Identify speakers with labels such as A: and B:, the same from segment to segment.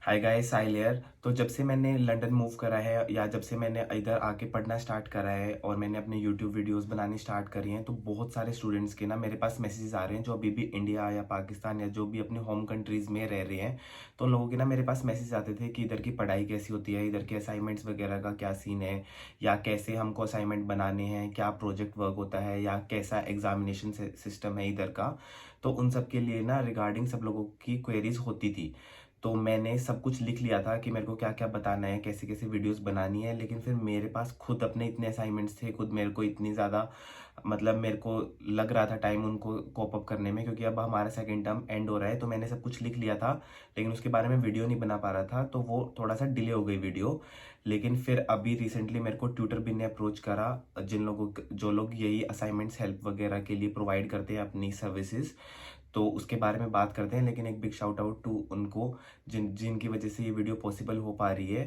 A: Hi guys, Sahil here. तो जब से मैंने लंदन मूव करा है या जब से मैंने इधर आके पढ़ना स्टार्ट करा है और मैंने अपने यूट्यूब वीडियोस बनानी स्टार्ट करी हैं, तो बहुत सारे स्टूडेंट्स के ना मेरे पास मैसेजेस आ रहे हैं जो अभी भी इंडिया या पाकिस्तान या जो भी अपने होम कंट्रीज़ में रह रहे हैं। तो उन लोगों के ना मेरे पास मैसेज आते थे कि इधर की पढ़ाई कैसी होती है, इधर के असाइनमेंट्स वगैरह का क्या सीन है, या कैसे हमको असाइनमेंट बनाने हैं, क्या प्रोजेक्ट वर्क होता है, या कैसा एग्जामिनेशन सिस्टम है इधर का। तो उन सब के लिए ना रिगार्डिंग सब लोगों की क्वेरीज होती थी। तो मैंने सब कुछ लिख लिया था कि मेरे को क्या क्या बताना है, कैसे कैसे वीडियोस बनानी है। लेकिन फिर मेरे पास खुद अपने इतने असाइनमेंट्स थे, खुद मेरे को इतनी ज़्यादा मतलब मेरे को लग रहा था टाइम उनको कोप अप करने में, क्योंकि अब हमारा सेकंड टर्म एंड हो रहा है। तो मैंने सब कुछ लिख लिया था, लेकिन उसके बारे में वीडियो नहीं बना पा रहा था, तो वो थोड़ा सा डिले हो गई वीडियो। लेकिन फिर अभी रिसेंटली मेरे को ट्यूटर बिन ने अप्रोच करा, जिन लोगों जो लोग यही असाइनमेंट्स हेल्प वगैरह के लिए प्रोवाइड करते हैं अपनी सर्विसेज। तो उसके बारे में बात करते हैं, लेकिन एक बिग शाउट आउट टू उनको जिनकी वजह से ये वीडियो पॉसिबल हो पा रही है।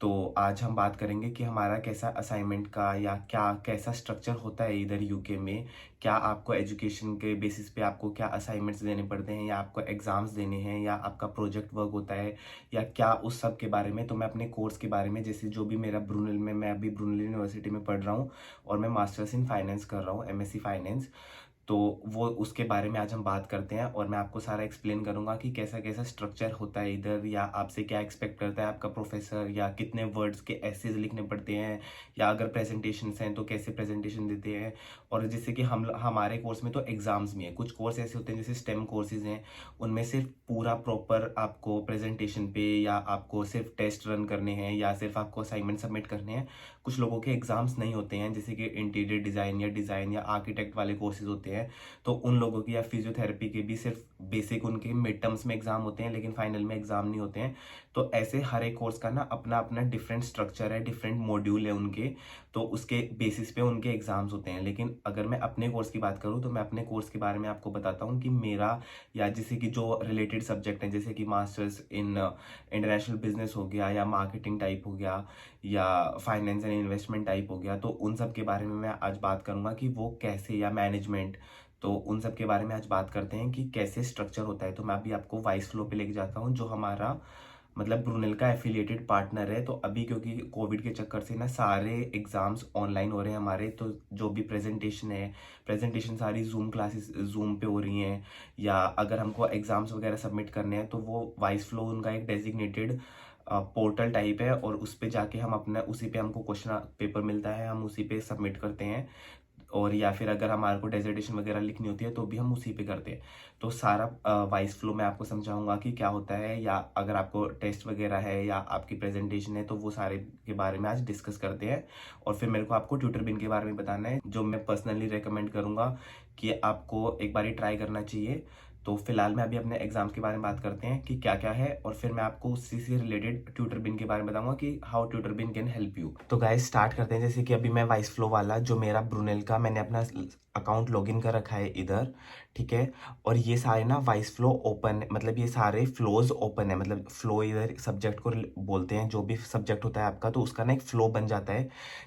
A: तो आज हम बात करेंगे कि हमारा कैसा असाइनमेंट का या क्या कैसा स्ट्रक्चर होता है इधर यूके में। क्या आपको एजुकेशन के बेसिस पे आपको क्या असाइनमेंट्स देने पड़ते हैं, या आपको एग्जाम्स देने हैं, या आपका प्रोजेक्ट वर्क होता है, या क्या उस सब के बारे में। तो मैं अपने कोर्स के बारे में, जैसे जो भी मेरा ब्रूनल में, मैं अभी ब्रूनल यूनिवर्सिटी में पढ़ रहा हूँ और मैं मास्टर्स इन फाइनेंस कर रहा हूँ, एमएससी फाइनेंस। तो वो उसके बारे में आज हम बात करते हैं और मैं आपको सारा एक्सप्लेन करूंगा कि कैसा कैसा स्ट्रक्चर होता है इधर, या आपसे क्या एक्सपेक्ट करता है आपका प्रोफेसर, या कितने वर्ड्स के एसेज लिखने पड़ते हैं, या अगर प्रेजेंटेशंस हैं तो कैसे प्रेजेंटेशन देते हैं। और जैसे कि हम हमारे कोर्स में तो एग्जाम्स भी हैं। कुछ कोर्स ऐसे होते हैं जैसे स्टेम कोर्सेज हैं, उनमें सिर्फ पूरा प्रॉपर आपको प्रेजेंटेशन पे, या आपको सिर्फ टेस्ट रन करने हैं, या सिर्फ आपको असाइनमेंट सबमिट करने हैं। कुछ लोगों के एग्जाम्स नहीं होते हैं, जैसे कि इंटीरियर डिज़ाइन या आर्किटेक्ट वाले कोर्सेज होते हैं। तो उन लोगों की, या फिजियोथेरेपी के भी सिर्फ बेसिक उनके मिड टर्म्स में एग्जाम होते हैं, लेकिन फाइनल में एग्जाम नहीं होते हैं। तो ऐसे हर एक कोर्स का ना अपना अपना डिफरेंट स्ट्रक्चर है, डिफरेंट मॉड्यूल है उनके। तो उसके बेसिस पे उनके एग्जाम्स होते हैं। लेकिन अगर मैं अपने कोर्स की बात करूँ तो मैं अपने कोर्स के बारे में आपको बताता हूँ कि मेरा, या जैसे कि जो रिलेटेड सब्जेक्ट हैं, जैसे कि मास्टर्स इन इंटरनेशनल बिजनेस हो गया, या मार्केटिंग टाइप हो गया, या फाइनेंस एंड इन्वेस्टमेंट टाइप हो गया। तो उन सब के बारे में मैं आज बात करूंगा कि वो कैसे, या मैनेजमेंट। तो उन सब के बारे में आज बात करते हैं कि कैसे स्ट्रक्चर होता है। तो मैं अभी आपको वाइस फ्लो पे लेके जाता हूँ, जो हमारा मतलब ब्रूनेल का एफिलिएटेड पार्टनर है। तो अभी क्योंकि कोविड के चक्कर से ना सारे एग्जाम्स ऑनलाइन हो रहे हैं हमारे, तो जो भी प्रेजेंटेशन है, प्रेजेंटेशन सारी जूम क्लासेस जूम पे हो रही हैं। या अगर हमको एग्जाम्स वगैरह सबमिट करने हैं तो वो वाइस फ्लो उनका एक डेजिग्नेटेड पोर्टल टाइप है, और उस पे जाके हम अपना, उसी पे हमको क्वेश्चन पेपर मिलता है, हम उसी पे सबमिट करते हैं। और या फिर अगर हमारे को डेजर्टेशन वगैरह लिखनी होती है तो भी हम उसी पे करते हैं। तो सारा वाइस फ्लो मैं आपको समझाऊंगा कि क्या होता है, या अगर आपको टेस्ट वगैरह है या आपकी प्रेजेंटेशन है, तो वो सारे के बारे में आज डिस्कस करते हैं। और फिर मेरे को आपको ट्यूटर बिन के बारे में बताना है, जो मैं पर्सनली रेकमेंड करूंगा कि आपको एक बार ट्राई करना चाहिए। तो फिलहाल मैं अभी अपने एग्जाम्स के बारे में बात करते हैं कि क्या क्या है, और फिर मैं आपको उसी से रिलेटेड ट्यूटर बिन के बारे में बताऊंगा कि how tutor bin can help you. तो गाइस स्टार्ट करते हैं। जैसे कि अभी मैं वाइस फ्लो वाला, जो मेरा ब्रूनेल का, मैंने अपना अकाउंट लॉगिन कर रखा है इधर, ठीक है। और ये सारे ना वाइस फ्लो ओपन, मतलब ये सारे फ्लोज ओपन है। मतलब फ्लो इधर सब्जेक्ट को बोलते हैं, जो भी सब्जेक्ट होता है आपका, तो उसका ना एक फ्लो बन जाता है।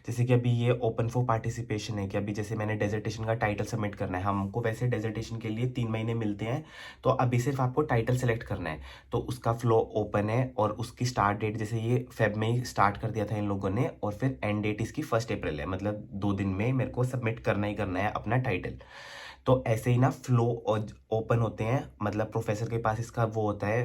A: जैसे कि अभी ये ओपन फॉर पार्टिसिपेशन है, कि अभी जैसे मैंने डेजर्टेशन का टाइटल सबमिट करना है, हमको वैसे डेजर्टेशन के लिए 3 महीने मिलते हैं। तो अभी सिर्फ आपको टाइटल सेलेक्ट करना है, तो उसका फ्लो ओपन है। और उसकी स्टार्ट डेट, जैसे ये फेब में ही स्टार्ट कर दिया था इन लोगों ने, और फिर एंड डेट इसकी 1 अप्रैल है। मतलब 2 दिन में मेरे को सबमिट करना ही करना है अपना टाइटल। तो ऐसे ही ना फ्लो ओपन होते हैं, मतलब प्रोफेसर के पास इसका वो होता है,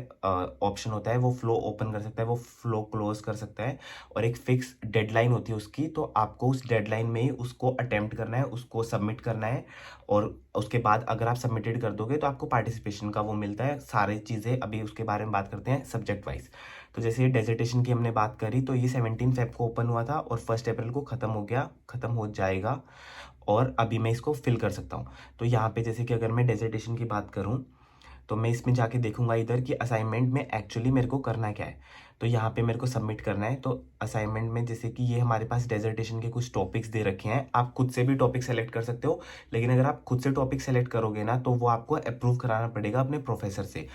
A: ऑप्शन होता है, वो फ्लो ओपन कर सकता है, वो फ्लो क्लोज कर सकता है। और एक फिक्स डेडलाइन होती है उसकी, तो आपको उस डेडलाइन में ही उसको अटेम्प्ट करना है, उसको सबमिट करना है। और उसके बाद अगर आप सबमिटेड कर दोगे तो आपको पार्टिसिपेशन का वो मिलता है। सारी चीज़ें अभी उसके बारे में बात करते हैं सब्जेक्ट वाइज। तो जैसे ये डेजर्टेशन की हमने बात करी, तो ये 17 फेब को ओपन हुआ था और 1 अप्रैल को ख़त्म हो गया, ख़त्म हो जाएगा। और अभी मैं इसको फिल कर सकता हूँ। तो यहाँ पे जैसे कि अगर मैं डेजर्टेशन की बात करूँ, तो मैं इसमें जाके देखूंगा इधर कि असाइनमेंट में एक्चुअली मेरे को करना क्या है। तो यहाँ पे मेरे को सबमिट करना है। तो असाइनमेंट में जैसे कि ये हमारे पास डेजर्टेशन के कुछ टॉपिक्स दे रखे हैं, आप खुद से भी टॉपिक सेलेक्ट कर सकते हो। लेकिन अगर आप खुद से टॉपिक सेलेक्ट करोगे ना, तो वो आपको अप्रूव कराना पड़ेगा अपने प्रोफेसर से।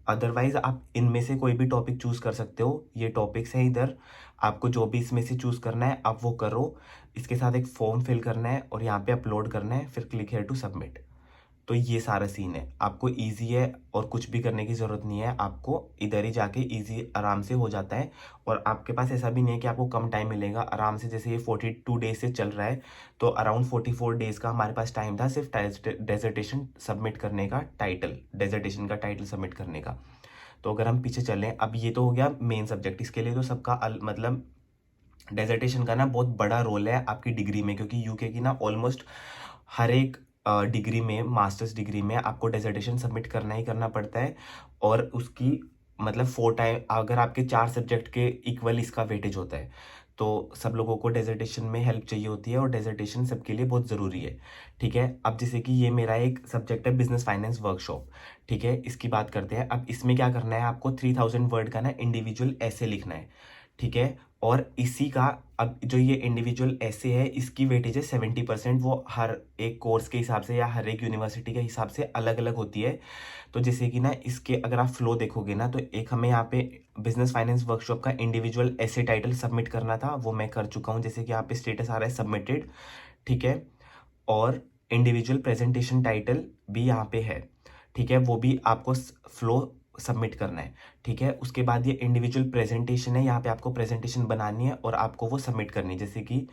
A: अदरवाइज आप इनमें से कोई भी टॉपिक चूज कर सकते हो। ये टॉपिक्स हैं इधर, आपको जो भी इसमें से चूज करना है आप वो करो। इसके साथ एक फॉर्म फिल करना है और यहाँ पे अपलोड करना है, फिर क्लिक हेयर टू सबमिट। तो ये सारा सीन है, आपको इजी है और कुछ भी करने की ज़रूरत नहीं है, आपको इधर ही जाके इजी आराम से हो जाता है। और आपके पास ऐसा भी नहीं है कि आपको कम टाइम मिलेगा, आराम से जैसे ये 42 डेज से चल रहा है, तो अराउंड 44 डेज़ का हमारे पास टाइम था सिर्फ डेजर्टेशन सबमिट करने का, डेजर्टेशन का टाइटल सबमिट करने का। तो अगर हम पीछे चलें, अब ये तो हो गया मेन सब्जेक्ट, इसके लिए तो सबका मतलब डेजर्टेशन का ना बहुत बड़ा रोल है आपकी डिग्री में, क्योंकि यूके की ना ऑलमोस्ट हर एक डिग्री में, मास्टर्स डिग्री में आपको डेजर्टेशन सबमिट करना ही करना पड़ता है। और उसकी मतलब 4 टाइम, अगर आपके 4 सब्जेक्ट के इक्वल इसका वेटेज होता है, तो सब लोगों को डेजर्टेशन में हेल्प चाहिए होती है, और डेजर्टेशन सबके लिए बहुत ज़रूरी है। ठीक है, अब जैसे कि ये मेरा एक सब्जेक्ट है बिजनेस फाइनेंस वर्कशॉप। ठीक है, इसकी बात करते हैं। अब इसमें क्या करना है, आपको 3000 वर्ड का ना इंडिविजुअल ऐसे लिखना है। ठीक है, और इसी का, अब जो ये इंडिविजुअल ऐसे है, इसकी वेटेज है 70%। वो हर एक कोर्स के हिसाब से या हर एक यूनिवर्सिटी के हिसाब से अलग अलग होती है। तो जैसे कि ना इसके अगर आप फ्लो देखोगे ना, तो एक हमें यहाँ पे बिजनेस फाइनेंस वर्कशॉप का इंडिविजुअल ऐसे टाइटल सबमिट करना था, वो मैं कर चुका हूँ। जैसे कि यहाँ पे स्टेटस आ रहा है सबमिटेड। ठीक है, और इंडिविजुअल प्रेजेंटेशन टाइटल भी यहाँ पे है। ठीक है, वो भी आपको फ्लो सबमिट करना है। ठीक है, उसके बाद ये इंडिविजुअल प्रेजेंटेशन है, यहाँ पे आपको प्रेजेंटेशन बनानी है और आपको वो सबमिट करनी है। जैसे कि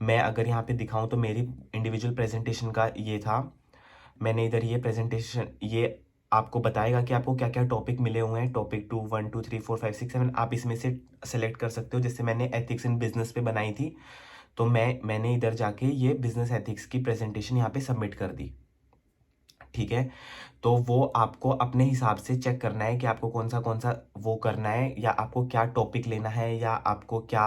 A: मैं अगर यहाँ पे दिखाऊं, तो मेरी इंडिविजुअल प्रेजेंटेशन का ये था, मैंने इधर ये प्रेजेंटेशन, ये आपको बताएगा कि आपको क्या क्या टॉपिक मिले हुए हैं, टॉपिक 2, 1, 2, 3, 4, 5, 6, 7, आप इसमें से सेलेक्ट कर सकते हो। जैसे मैंने एथिक्स इन बिजनेस पे बनाई थी, तो मैंने इधर जाके ये बिजनेस एथिक्स की प्रेजेंटेशन यहाँ पे सबमिट कर दी। ठीक है, तो वो आपको अपने हिसाब से चेक करना है कि आपको कौन सा वो करना है, या आपको क्या टॉपिक लेना है, या आपको क्या,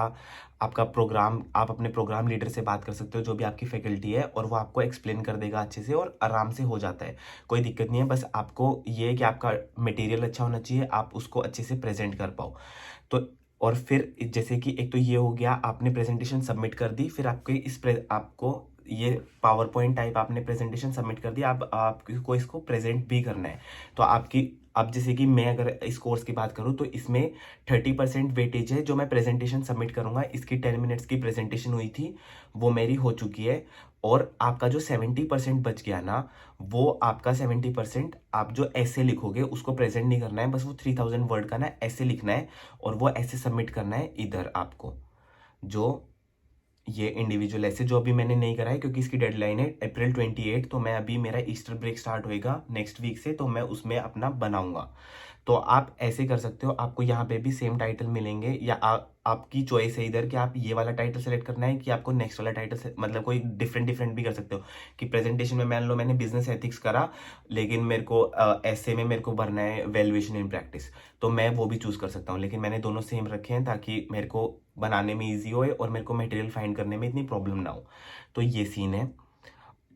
A: आपका प्रोग्राम, आप अपने प्रोग्राम लीडर से बात कर सकते हो, जो भी आपकी फैकल्टी है, और वो आपको एक्सप्लेन कर देगा अच्छे से, और आराम से हो जाता है, कोई दिक्कत नहीं है। बस आपको ये है कि आपका मटेरियल अच्छा होना चाहिए, आप उसको अच्छे से प्रेजेंट कर पाओ। तो और फिर जैसे कि एक तो ये हो गया, आपने प्रेजेंटेशन सबमिट कर दी, फिर आपको ये पावर पॉइंट टाइप आपने प्रेजेंटेशन सबमिट कर दिया, अब आपको इसको प्रेजेंट भी करना है। तो आपकी, अब जैसे कि मैं अगर इस कोर्स की बात करूं, तो इसमें 30% वेटेज है जो मैं प्रेजेंटेशन सबमिट करूंगा। इसकी 10 मिनट्स की प्रेजेंटेशन हुई थी, वो मेरी हो चुकी है। और आपका जो 70% बच गया ना, वो आपका 70% आप जो ऐसे लिखोगे उसको प्रेजेंट नहीं करना है, बस वो 3000 वर्ड का ना ऐसे लिखना है, और वो ऐसे सबमिट करना है इधर आपको, जो ये इंडिविजुअल ऐसे, जो अभी मैंने नहीं करा है क्योंकि इसकी डेडलाइन है अप्रैल 28। तो मैं अभी, मेरा ईस्टर ब्रेक स्टार्ट होएगा नेक्स्ट वीक से, तो मैं उसमें अपना बनाऊंगा। तो आप ऐसे कर सकते हो, आपको यहाँ पे भी सेम टाइटल मिलेंगे, या आपकी चॉइस है इधर कि आप ये वाला टाइटल सेलेक्ट करना है कि आपको नेक्स्ट वाला टाइटल से, मतलब कोई डिफरेंट डिफरेंट भी कर सकते हो। कि प्रेजेंटेशन में मान लो मैंने बिजनेस एथिक्स करा, लेकिन मेरे को ऐसे में मेरे को भरना है वैल्यूएशन इन प्रैक्टिस, तो मैं वो भी चूज कर सकता हूँ। लेकिन मैंने दोनों सेम रखे हैं ताकि मेरे को बनाने में ईजी होए और मेरे को मटेरियल फाइंड करने में इतनी प्रॉब्लम ना हो। तो ये सीन है।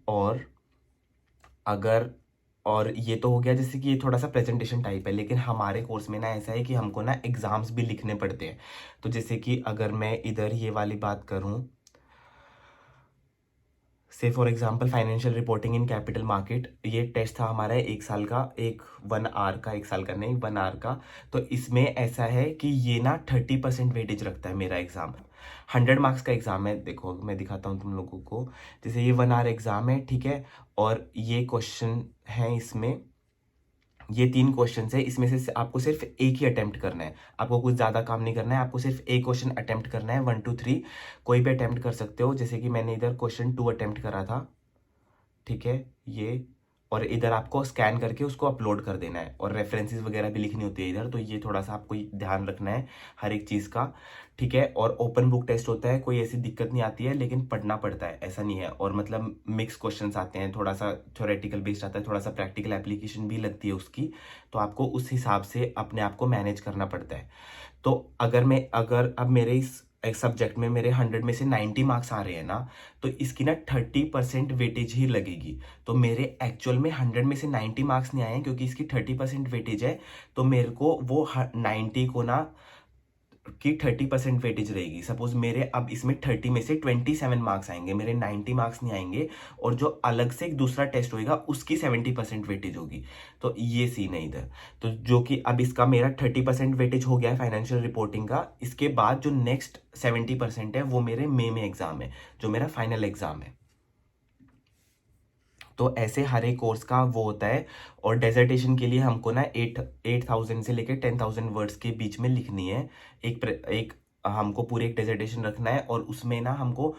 A: और अगर, और ये तो हो गया जैसे कि ये थोड़ा सा प्रेजेंटेशन टाइप है, लेकिन हमारे कोर्स में ना ऐसा है कि हमको ना एग्जाम्स भी लिखने पड़ते हैं। तो जैसे कि अगर मैं इधर ये वाली बात करूं, से for example financial reporting in capital market, ये टेस्ट था हमारा 1 साल का, 1 आवर का, 1 साल का नहीं, 1 आवर का। तो इसमें ऐसा है कि ये ना 30% वेटेज रखता है मेरा एग्जाम। 100 मार्क्स का एग्जाम है, देखो मैं दिखाता हूँ तुम लोगों को। जैसे ये 1 आवर एग्जाम है, ठीक है, और ये क्वेश्चन है इसमें, ये 3 क्वेश्चन है, इसमें से आपको सिर्फ एक ही अटेम्प्ट करना है, आपको कुछ ज्यादा काम नहीं करना है, आपको सिर्फ एक क्वेश्चन अटेम्प्ट करना है, 1, 2, 3 कोई भी अटेम्प्ट कर सकते हो। जैसे कि मैंने इधर क्वेश्चन 2 अटेम्प्ट करा था। ठीक है, ये, और इधर आपको स्कैन करके उसको अपलोड कर देना है, और रेफरेंसेस वगैरह भी लिखनी होती है इधर, तो ये थोड़ा सा आपको ध्यान रखना है हर एक चीज़ का। ठीक है, और ओपन बुक टेस्ट होता है, कोई ऐसी दिक्कत नहीं आती है, लेकिन पढ़ना पड़ता है, ऐसा नहीं है। और मतलब मिक्स क्वेश्चंस आते हैं, थोड़ा सा थ्योरेटिकल बेस्ड आता है, थोड़ा सा प्रैक्टिकल एप्लीकेशन भी लगती है उसकी, तो आपको उस हिसाब से अपने आप को मैनेज करना पड़ता है। तो अगर अब मेरे इस एक सब्जेक्ट में मेरे 100 में से 90 मार्क्स आ रहे हैं ना, तो इसकी ना 30% वेटेज ही लगेगी। तो मेरे एक्चुअल में 100 में से 90 मार्क्स नहीं आए हैं, क्योंकि इसकी 30% वेटेज है। तो मेरे को वो 90 को ना की 30% वेटेज रहेगी। सपोज मेरे अब इसमें 30 में से 27 मार्क्स आएंगे, मेरे 90 मार्क्स नहीं आएंगे, और जो अलग से एक दूसरा टेस्ट होएगा उसकी 70% वेटेज होगी। तो ये सीन है इधर। तो जो कि अब इसका मेरा 30% वेटेज हो गया है फाइनेंशियल रिपोर्टिंग का। इसके बाद जो नेक्स्ट 70% है वो मेरे मई में एग्जाम है, जो मेरा फाइनल एग्जाम है। तो ऐसे हर एक कोर्स का वो होता है। और डेजर्टेशन के लिए हमको ना 8,000 से लेकर 10,000 वर्ड्स के बीच में लिखनी है। एक हमको पूरे एक डेजर्टेशन रखना है, और उसमें ना हमको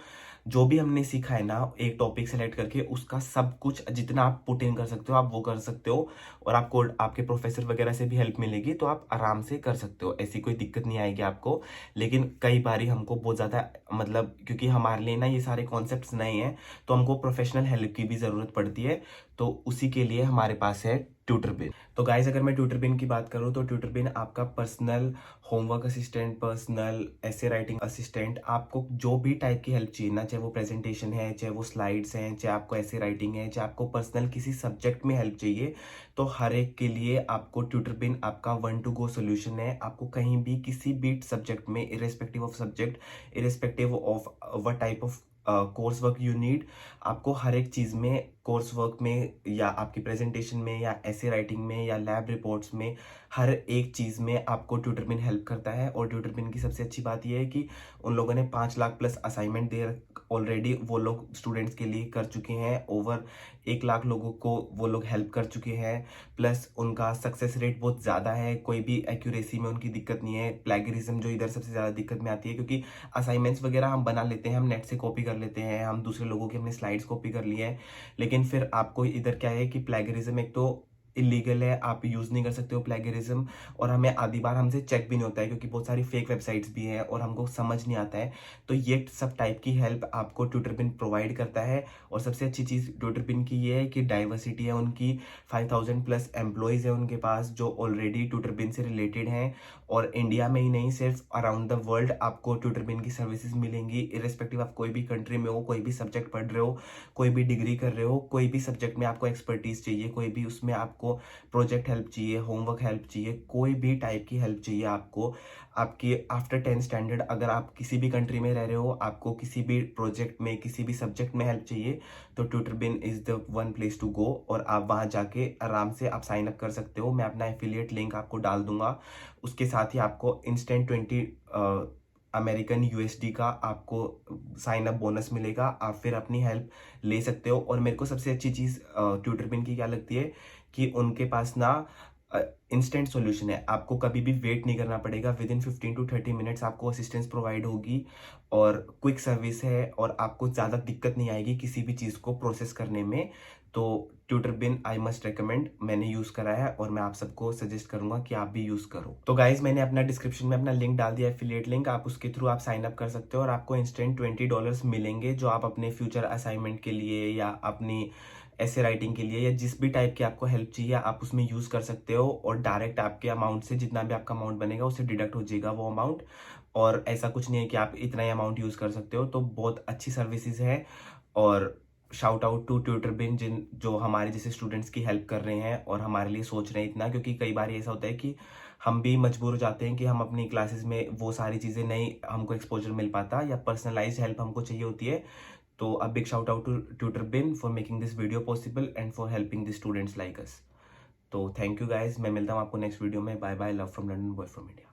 A: जो भी हमने सीखा है ना, एक टॉपिक सेलेक्ट करके उसका सब कुछ जितना आप पुट इन कर सकते हो आप वो कर सकते हो। और आपको आपके प्रोफेसर वगैरह से भी हेल्प मिलेगी, तो आप आराम से कर सकते हो, ऐसी कोई दिक्कत नहीं आएगी आपको। लेकिन कई बारी हमको बहुत ज़्यादा मतलब, क्योंकि हमारे लिए ना ये सारे कॉन्सेप्ट्स नए हैं, तो हमको प्रोफेशनल हेल्प की भी ज़रूरत पड़ती है। तो उसी के लिए हमारे पास है ट्यूटरबिन। तो गाइज अगर मैं ट्यूटरबिन की बात करूँ तो ट्यूटरबिन आपका पर्सनल होमवर्क असिस्टेंट, पर्सनल ऐसे राइटिंग असिस्टेंट, आपको जो भी टाइप की हेल्प चाहिए ना, चाहे वो प्रेजेंटेशन है, चाहे वो स्लाइड्स हैं, चाहे आपको ऐसे राइटिंग है, चाहे आपको पर्सनल किसी सब्जेक्ट में हेल्प चाहिए, तो हर एक के लिए आपको ट्यूटरबिन आपका वन टू गो सोल्यूशन है। आपको कहीं भी किसी भी सब्जेक्ट में, irrespective of subject, irrespective of what type of course work you need, आपको हर एक चीज़ में, कोर्स वर्क में या आपकी प्रेजेंटेशन में या ऐसे राइटिंग में या लैब रिपोर्ट्स में, हर एक चीज़ में आपको ट्यूटरबिन हेल्प करता है। और ट्यूटरबिन की सबसे अच्छी बात यह है कि उन लोगों ने 5 lakh plus assignment they already वो लोग स्टूडेंट्स के लिए कर चुके हैं। ओवर 1 लाख लोगों को वो लोग हेल्प कर चुके हैं। प्लस उनका सक्सेस रेट बहुत ज़्यादा है, कोई भी एक्यूरेसी में उनकी दिक्कत नहीं है। प्लेगरिज्म जो इधर सबसे ज़्यादा दिक्कत में आती है, क्योंकि असाइनमेंट्स वगैरह हम बना लेते हैं, हम नेट से कॉपी कर लेते हैं, हम दूसरे लोगों की अपने स्लाइड्स कॉपी कर लिए हैं, लेकिन फिर आपको इधर क्या है कि प्लेगरिज्म एक तो इलीगल है, आप यूज़ नहीं कर सकते हो प्लेगरिज्म। और हमें आधी बार हमसे चेक भी नहीं होता है, क्योंकि बहुत सारी फेक वेबसाइट्स भी हैं और हमको समझ नहीं आता है। तो ये सब टाइप की हेल्प आपको ट्यूटरबिन प्रोवाइड करता है। और सबसे अच्छी चीज़ ट्यूटरबिन की ये है कि डाइवर्सिटी है उनकी, 5,000 प्लस एम्प्लॉयज़ है उनके पास जो ऑलरेडी ट्यूटरबिन से रिलेटेड हैं। और इंडिया में ही नहीं, सिर्फ अराउंड द वर्ल्ड आपको ट्यूटरबिन की सर्विसेज मिलेंगी, इरेस्पेक्टिव आप कोई भी कंट्री में हो, कोई भी सब्जेक्ट पढ़ रहे हो, कोई भी डिग्री कर रहे हो, कोई भी सब्जेक्ट में आपको एक्सपर्टीज चाहिए, कोई भी उसमें आपको प्रोजेक्ट हेल्प चाहिए, होमवर्क हेल्प चाहिए, कोई भी टाइप की हेल्प चाहिए आपको, आपकी आफ्टर 10 स्टैंडर्ड अगर आप किसी भी कंट्री में रह रहे हो, आपको किसी भी प्रोजेक्ट में, किसी भी सब्जेक्ट में हेल्प चाहिए, तो Tutorbin is the one place to go. और आप वहाँ जाके आराम से आप साइन अप कर सकते हो। मैं अपना एफिलिएट लिंक आपको डाल दूंगा। उसके साथ ही आपको इंस्टेंट 20 अमेरिकन यूएसडी का आपको साइन अप बोनस मिलेगा। आप फिर अपनी हेल्प ले सकते हो। और मेरे को सबसे अच्छी चीज़ ट्यूटरबिन की क्या लगती है कि उनके पास ना इंस्टेंट सॉल्यूशन है, आपको कभी भी वेट नहीं करना पड़ेगा। विद इन 15 to 30 मिनट्स आपको असिस्टेंस प्रोवाइड होगी, और क्विक सर्विस है, और आपको ज़्यादा दिक्कत नहीं आएगी किसी भी चीज़ को प्रोसेस करने में। तो ट्यूटरबिन आई मस्ट रिकमेंड, मैंने यूज़ करा है और मैं आप सबको सजेस्ट करूंगा कि आप भी यूज़ करो। तो गाइज मैंने अपना डिस्क्रिप्शन में अपना लिंक डाल दिया, एफिलिएट लिंक, आप उसके थ्रू आप साइन अप कर सकते हो और आपको इंस्टेंट $20 मिलेंगे, जो आप अपने फ्यूचर असाइनमेंट के लिए या अपनी ऐसे राइटिंग के लिए या जिस भी टाइप की आपको हेल्प चाहिए आप उसमें यूज़ कर सकते हो। और डायरेक्ट आपके अमाउंट से जितना भी आपका अमाउंट बनेगा उससे डिडक्ट हो जाएगा वो अमाउंट। और ऐसा कुछ नहीं है कि आप इतना ही अमाउंट यूज़ कर सकते हो। तो बहुत अच्छी सर्विसेज है। और शाउट आउट टू ट्यूटरबिन जो हमारे जैसे स्टूडेंट्स की हेल्प कर रहे हैं और हमारे लिए सोच रहे हैं इतना, क्योंकि कई बार ऐसा होता है कि हम भी मजबूर हो जाते हैं कि हम अपनी क्लासेस में वो सारी चीज़ें नहीं, हमको एक्सपोजर मिल पाता या पर्सनलाइज्ड हेल्प हमको चाहिए होती है। तो a big shout out to ट्यूटरबिन for making this video possible and for helping the students like us. तो थैंक यू गाइज, मैं मिलता हूँ आपको नेक्स्ट वीडियो में। Bye bye, love from London, boy from India.